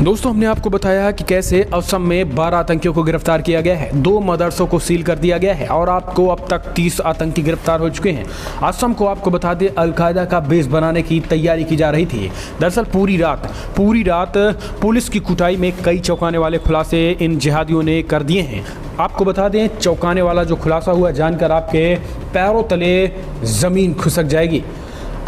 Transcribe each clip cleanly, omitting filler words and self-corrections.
दोस्तों, हमने आपको बताया कि कैसे असम में 12 आतंकियों को गिरफ्तार किया गया है, 2 मदरसों को सील कर दिया गया है और आपको अब तक 30 आतंकी गिरफ्तार हो चुके हैं। असम को आपको बता दें, अलकायदा का बेस बनाने की तैयारी की जा रही थी। दरअसल पूरी रात पुलिस की कुटाई में कई चौंकाने वाले खुलासे इन जिहादियों ने कर दिए हैं। आपको बता दें, चौंकाने वाला जो खुलासा हुआ जानकर आपके पैरों तले ज़मीन खिसक जाएगी।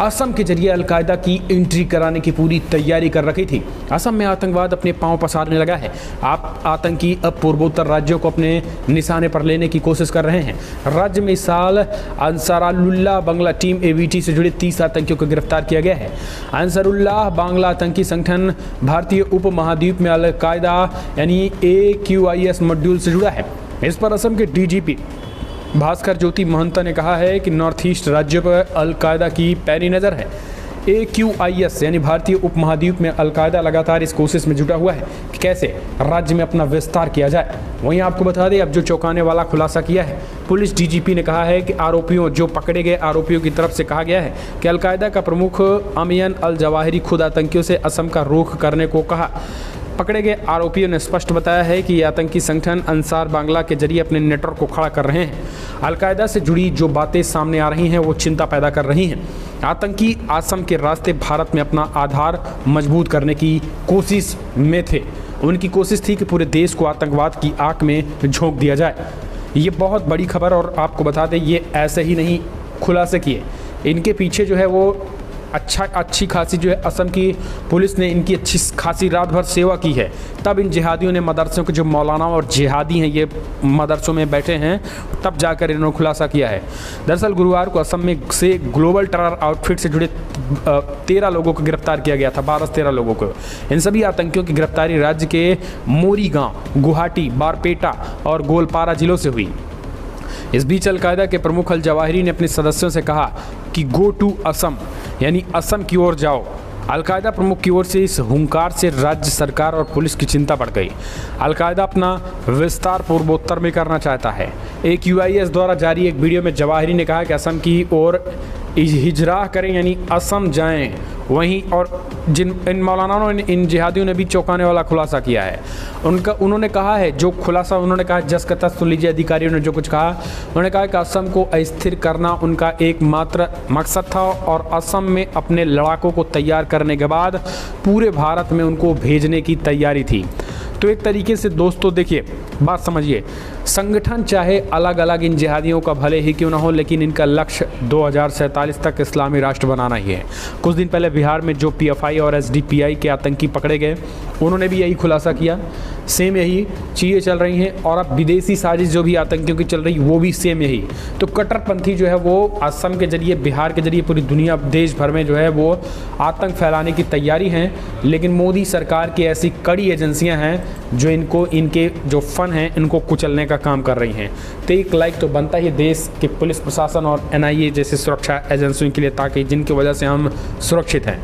असम के जरिए अलकायदा की एंट्री कराने की पूरी तैयारी कर रखी थी। असम में आतंकवाद अपने पांव पसारने लगा है। आतंकी अब पूर्वोत्तर राज्यों को अपने निशाने पर लेने की कोशिश कर रहे हैं। राज्य में इस साल अंसारुल्लाह बांग्ला टीम ABT से जुड़े 30 आतंकियों को गिरफ्तार किया गया है। अंसारुल्लाह बांग्ला आतंकी संगठन भारतीय उप महाद्वीप में अलकायदा यानी AQIS मॉड्यूल से जुड़ा है। इस पर असम के DGP भास्कर ज्योति महंता ने कहा है कि नॉर्थ ईस्ट राज्यों पर अलकायदा की पैनी नज़र है। AQIS यानी भारतीय उपमहाद्वीप में अलकायदा लगातार इस कोशिश में जुटा हुआ है कि कैसे राज्य में अपना विस्तार किया जाए। वहीं आपको बता दें, अब जो चौंकाने वाला खुलासा किया है, पुलिस DGP ने कहा है कि पकड़े गए आरोपियों की तरफ से कहा गया है कि अलकायदा का प्रमुख अमियन अल जवाहिरी खुद आतंकियों से असम का रुख करने को कहा। पकड़े गए आरोपियों ने स्पष्ट बताया है कि ये आतंकी संगठन अंसार बांग्ला के जरिए अपने नेटवर्क को खड़ा कर रहे हैं। अलकायदा से जुड़ी जो बातें सामने आ रही हैं वो चिंता पैदा कर रही हैं। आतंकी असम के रास्ते भारत में अपना आधार मजबूत करने की कोशिश में थे। उनकी कोशिश थी कि पूरे देश को आतंकवाद की आग में झोंक दिया जाए। ये बहुत बड़ी खबर, और आपको बता दें, ये ऐसे ही नहीं खुलासे किए। इनके पीछे जो है वो अच्छी खासी जो है असम की पुलिस ने इनकी अच्छी खासी रात भर सेवा की है। तब इन जिहादियों ने मदरसों के जो मौलाना और जिहादी हैं, ये मदरसों में बैठे हैं, तब जाकर इन्होंने खुलासा किया है। दरअसल गुरुवार को असम में से ग्लोबल टेरर आउटफिट से जुड़े 13 लोगों को गिरफ्तार किया गया था, 12 से 13 लोगों को। इन सभी आतंकियों की गिरफ्तारी राज्य के मोरीगांव, गुवाहाटी, बारपेटा और गोलपारा जिलों से हुई। इस बीच अलकायदा के प्रमुख अल जवाहिरी ने अपने सदस्यों से कहा कि गो टू असम यानी असम की ओर जाओ। अलकायदा प्रमुख की ओर से इस हुंकार से राज्य सरकार और पुलिस की चिंता बढ़ गई। अलकायदा अपना विस्तार पूर्वोत्तर में करना चाहता है। AQIS द्वारा जारी एक वीडियो में जवाहिरी ने कहा कि असम की ओर हिजरा करें यानी असम जाएं। वहीं और इन मौलानाओं ने, इन जिहादियों ने भी चौंकाने वाला खुलासा किया है। उन्होंने कहा है, जो खुलासा उन्होंने कहा, जस का तस सुन लीजिए अधिकारियों ने जो कुछ कहा। उन्होंने कहा कि असम को अस्थिर करना उनका एकमात्र मकसद था और असम में अपने लड़ाकों को तैयार करने के बाद पूरे भारत में उनको भेजने की तैयारी थी। तो एक तरीके से दोस्तों देखिए, बात समझिए, संगठन चाहे अलग अलग इन जिहादियों का भले ही क्यों ना हो, लेकिन इनका लक्ष्य 2047 तक इस्लामी राष्ट्र बनाना ही है। कुछ दिन पहले बिहार में जो PFI और SDPI के आतंकी पकड़े गए, उन्होंने भी यही खुलासा किया। सेम यही चीज़ें चल रही हैं, और अब विदेशी साजिश जो भी आतंकियों की चल रही वो भी सेम यही। तो कट्टरपंथी जो है वो असम के जरिए, बिहार के जरिए पूरी दुनिया, देश भर में जो है वो आतंक फैलाने की तैयारी हैं। लेकिन मोदी सरकार की ऐसी कड़ी एजेंसियां हैं जो इनके जो फन हैं इनको कुचलने का काम कर रही हैं। तो एक लाइक तो बनता ही देश के पुलिस प्रशासन और NIA जैसे सुरक्षा एजेंसियों के लिए, ताकि जिनकी वजह से हम सुरक्षित हैं।